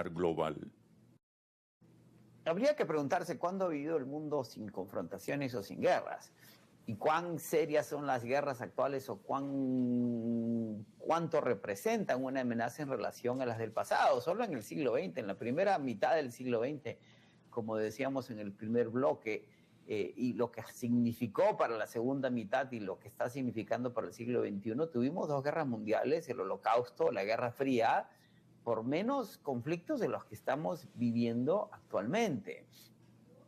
global? Habría que preguntarse cuándo ha vivido el mundo sin confrontaciones o sin guerras. Y cuán serias son las guerras actuales o cuánto representan una amenaza en relación a las del pasado. Solo en el siglo XX, en la primera mitad del siglo XX, como decíamos en el primer bloque, y lo que significó para la segunda mitad y lo que está significando para el siglo XXI, tuvimos 2 guerras mundiales, el Holocausto, la Guerra Fría, por menos conflictos de los que estamos viviendo actualmente.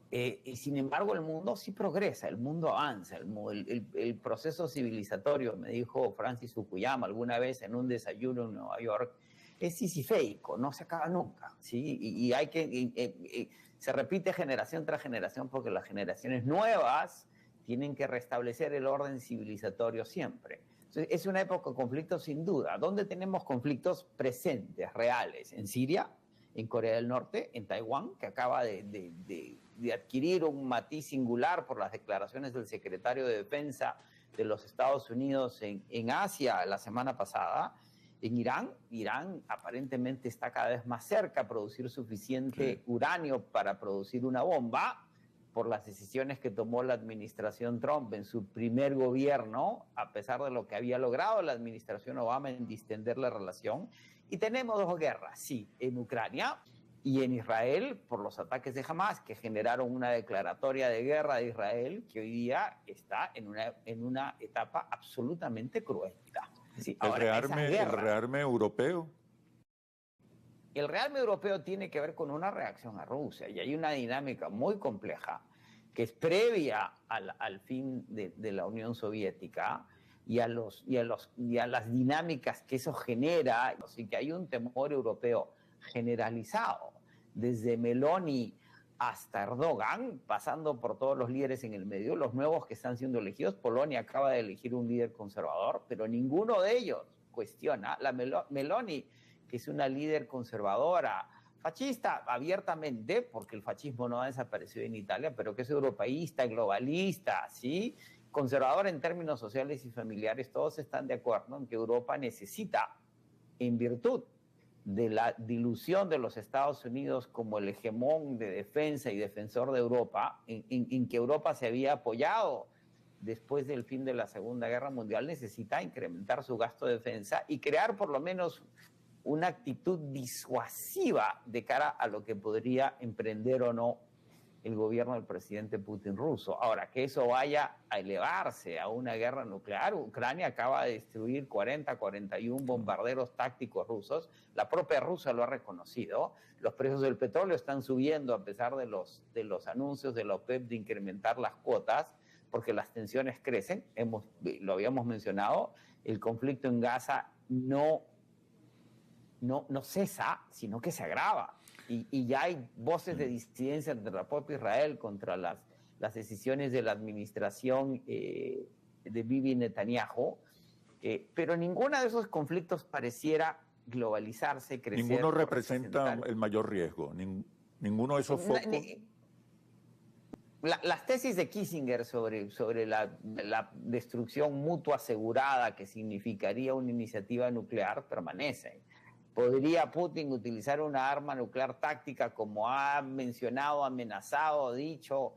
Y sin embargo, el mundo sí progresa, el mundo avanza, el proceso civilizatorio, me dijo Francis Fukuyama alguna vez en un desayuno en Nueva York, es sisifeico, no se acaba nunca, ¿sí? Y hay que, se repite generación tras generación porque las generaciones nuevas tienen que restablecer el orden civilizatorio siempre. Entonces, es una época de conflictos sin duda. ¿Dónde tenemos conflictos presentes, reales? En Siria, en Corea del Norte, en Taiwán, que acaba de adquirir un matiz singular por las declaraciones del secretario de Defensa de los Estados Unidos en Asia la semana pasada. En Irán aparentemente está cada vez más cerca a producir suficiente uranio para producir una bomba por las decisiones que tomó la administración Trump en su primer gobierno, a pesar de lo que había logrado la administración Obama en distender la relación. Y tenemos 2 guerras, sí, en Ucrania y en Israel por los ataques de Hamas, que generaron una declaratoria de guerra de Israel que hoy día está en una etapa absolutamente cruenta. Sí, el rearme europeo. El rearme europeo tiene que ver con una reacción a Rusia y hay una dinámica muy compleja que es previa al fin de la Unión Soviética y a las dinámicas que eso genera, así que hay un temor europeo generalizado, desde Meloni hasta Erdogan, pasando por todos los líderes en el medio, los nuevos que están siendo elegidos. Polonia acaba de elegir un líder conservador, pero ninguno de ellos cuestiona la Meloni, que es una líder conservadora, fascista abiertamente, porque el fascismo no ha desaparecido en Italia, pero que es europeísta, globalista, ¿sí? Conservadora en términos sociales y familiares. Todos están de acuerdo en que Europa necesita, en virtud de la dilución de los Estados Unidos como el hegemón de defensa y defensor de Europa, en que Europa se había apoyado después del fin de la Segunda Guerra Mundial, necesita incrementar su gasto de defensa y crear por lo menos una actitud disuasiva de cara a lo que podría emprender o no el gobierno del presidente Putin ruso. Ahora, que eso vaya a elevarse a una guerra nuclear, Ucrania acaba de destruir 41 bombarderos tácticos rusos, la propia Rusia lo ha reconocido, los precios del petróleo están subiendo a pesar de los anuncios de la OPEP de incrementar las cuotas, porque las tensiones crecen, lo habíamos mencionado, el conflicto en Gaza no cesa, sino que se agrava. Y ya hay voces de disidencia entre la propia Israel contra las decisiones de la administración de Bibi Netanyahu, pero ninguno de esos conflictos pareciera globalizarse, crecer. Ninguno representa el mayor riesgo, ninguno de esos focos. Las tesis de Kissinger sobre la destrucción mutua asegurada que significaría una iniciativa nuclear permanecen. ¿Podría Putin utilizar una arma nuclear táctica como ha mencionado, amenazado, dicho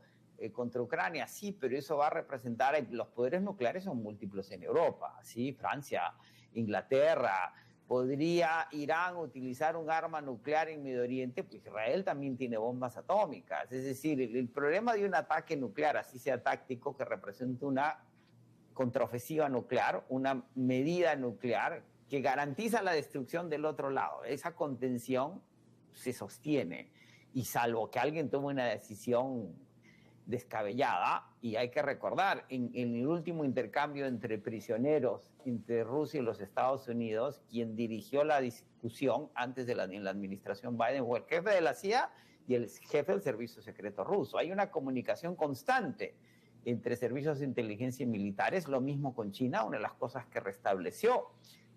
contra Ucrania? Sí, pero eso va a representar, los poderes nucleares son múltiples en Europa, ¿sí? Francia, Inglaterra. ¿Podría Irán utilizar un arma nuclear en Medio Oriente? Pues Israel también tiene bombas atómicas. Es decir, el problema de un ataque nuclear, así sea táctico, que representa una contraofensiva nuclear, una medida nuclear que garantiza la destrucción del otro lado. Esa contención se sostiene y salvo que alguien tome una decisión descabellada, y hay que recordar, en el último intercambio entre prisioneros entre Rusia y los Estados Unidos, quien dirigió la discusión antes en la administración Biden fue el jefe de la CIA y el jefe del servicio secreto ruso. Hay una comunicación constante entre servicios de inteligencia y militares, lo mismo con China, una de las cosas que restableció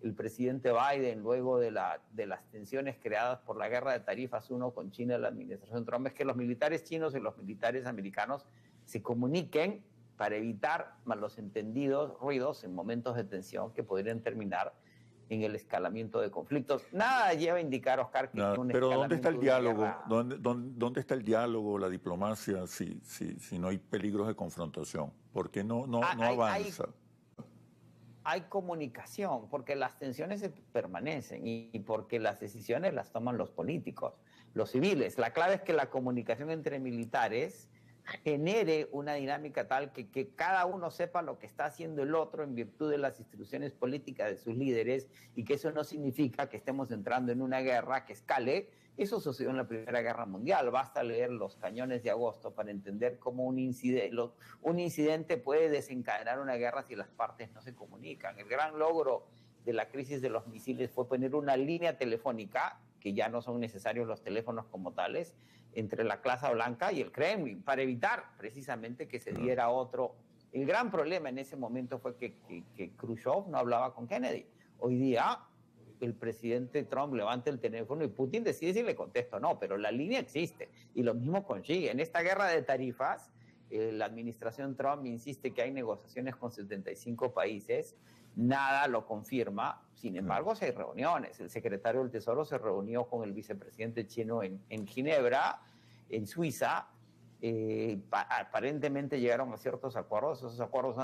el presidente Biden luego de las tensiones creadas por la guerra de tarifas 1 con China y la administración Trump es que los militares chinos y los militares americanos se comuniquen para evitar malos entendidos, ruidos en momentos de tensión que podrían terminar en el escalamiento de conflictos. Nada lleva a indicar, Oscar, que un pero ¿dónde está el diálogo? guerra... ¿Dónde está el diálogo, la diplomacia, si no hay peligros de confrontación? ¿Por qué no avanza? Hay comunicación, porque las tensiones permanecen y porque las decisiones las toman los políticos, los civiles. La clave es que la comunicación entre militares genere una dinámica tal que cada uno sepa lo que está haciendo el otro en virtud de las instrucciones políticas de sus líderes, y que eso no significa que estemos entrando en una guerra que escale. Eso sucedió en la Primera Guerra Mundial. Basta leer los cañones de agosto para entender cómo un incidente puede desencadenar una guerra si las partes no se comunican. El gran logro de la crisis de los misiles fue poner una línea telefónica, que ya no son necesarios los teléfonos como tales, entre la Casa Blanca y el Kremlin, para evitar precisamente que se diera otro. El gran problema en ese momento fue que Khrushchev no hablaba con Kennedy. Hoy día el presidente Trump levanta el teléfono y Putin decide si le contesta o no, pero la línea existe, y lo mismo con Xi. En esta guerra de tarifas, la administración Trump insiste que hay negociaciones con 75 países, nada lo confirma. Sin embargo, hay reuniones. El secretario del Tesoro se reunió con el vicepresidente chino en Ginebra, en Suiza. Aparentemente llegaron a ciertos acuerdos. Esos acuerdos,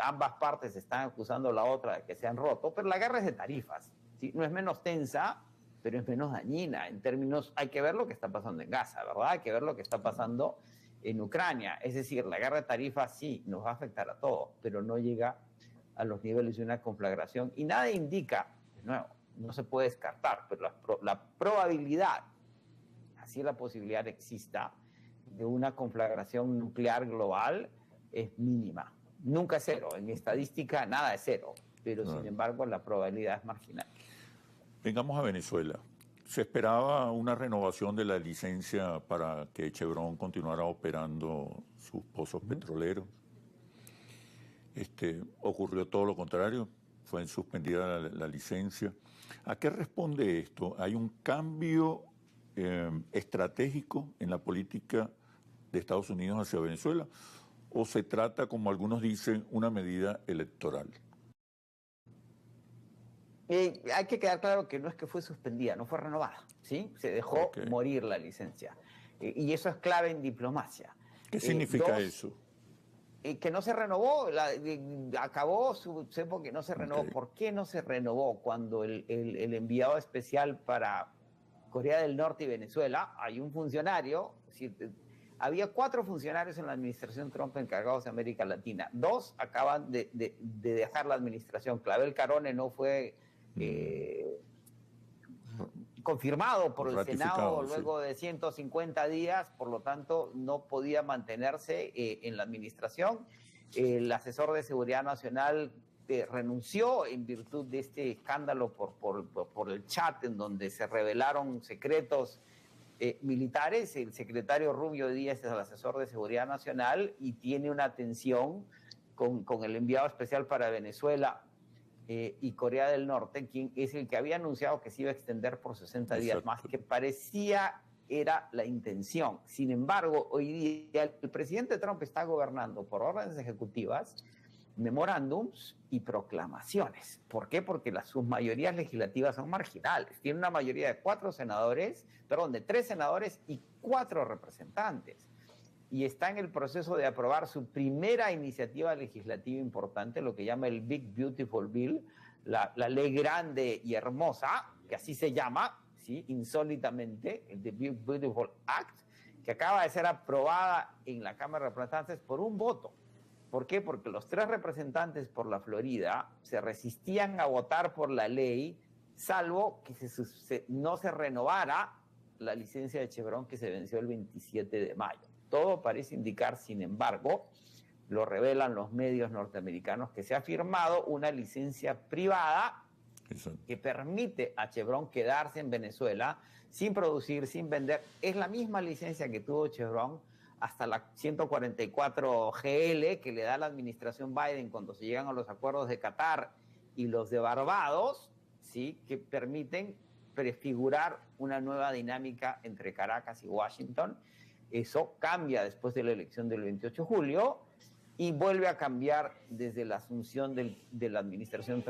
ambas partes están acusando a la otra de que se han roto, pero la guerra es de tarifas, ¿sí? No es menos tensa, pero es menos dañina. En términos, hay que ver lo que está pasando en Gaza, ¿verdad? Hay que ver lo que está pasando en Ucrania. Es decir, la guerra de tarifas sí nos va a afectar a todos, pero no llega a los niveles de una conflagración, y nada indica, de nuevo, no se puede descartar, pero la probabilidad, así la posibilidad exista, de una conflagración nuclear global es mínima. Nunca es cero. En estadística nada es cero, pero sin embargo la probabilidad es marginal. Vengamos a Venezuela. Se esperaba una renovación de la licencia para que Chevron continuara operando sus pozos petroleros. Ocurrió todo lo contrario, fue suspendida la licencia. ¿A qué responde esto? ¿Hay un cambio estratégico en la política de Estados Unidos hacia Venezuela, o se trata, como algunos dicen, una medida electoral? Hay que quedar claro que no es que fue suspendida, no fue renovada, ¿sí? Se dejó morir la licencia. Y eso es clave en diplomacia. ¿Qué significa eso? Que no se renovó, acabó su tiempo, que no se renovó. ¿Por qué no se renovó cuando el enviado especial para Corea del Norte y Venezuela, hay un funcionario? Había 4 funcionarios en la administración Trump encargados de América Latina. 2 acaban de dejar la administración. Clavel Carone no fue confirmado por el Senado luego de 150 días, por lo tanto no podía mantenerse en la administración. El asesor de Seguridad Nacional renunció en virtud de este escándalo por el chat en donde se revelaron secretos militares. El secretario Rubio Díaz es el asesor de Seguridad Nacional y tiene una tensión con el enviado especial para Venezuela y Corea del Norte, quien es el que había anunciado que se iba a extender por 60 días más, que parecía era la intención. Sin embargo, hoy día el presidente Trump está gobernando por órdenes ejecutivas, memorándums y proclamaciones. ¿Por qué? Porque sus mayorías legislativas son marginales. Tiene una mayoría de 3 senadores y 4 representantes. Y está en el proceso de aprobar su primera iniciativa legislativa importante, lo que llama el Big Beautiful Bill, la ley grande y hermosa, que así se llama, ¿sí? Insólitamente, el Big Beautiful Act, que acaba de ser aprobada en la Cámara de Representantes por un voto. ¿Por qué? Porque los 3 representantes por la Florida se resistían a votar por la ley, salvo que no se renovara la licencia de Chevron, que se venció el 27 de mayo. Todo parece indicar, sin embargo, lo revelan los medios norteamericanos, que se ha firmado una licencia privada que permite a Chevron quedarse en Venezuela sin producir, sin vender. Es la misma licencia que tuvo Chevron hasta la 144 GL que le da la administración Biden cuando se llegan a los acuerdos de Qatar y los de Barbados, ¿sí? Que permiten prefigurar una nueva dinámica entre Caracas y Washington. Eso cambia después de la elección del 28 de julio y vuelve a cambiar desde la asunción de la administración Trump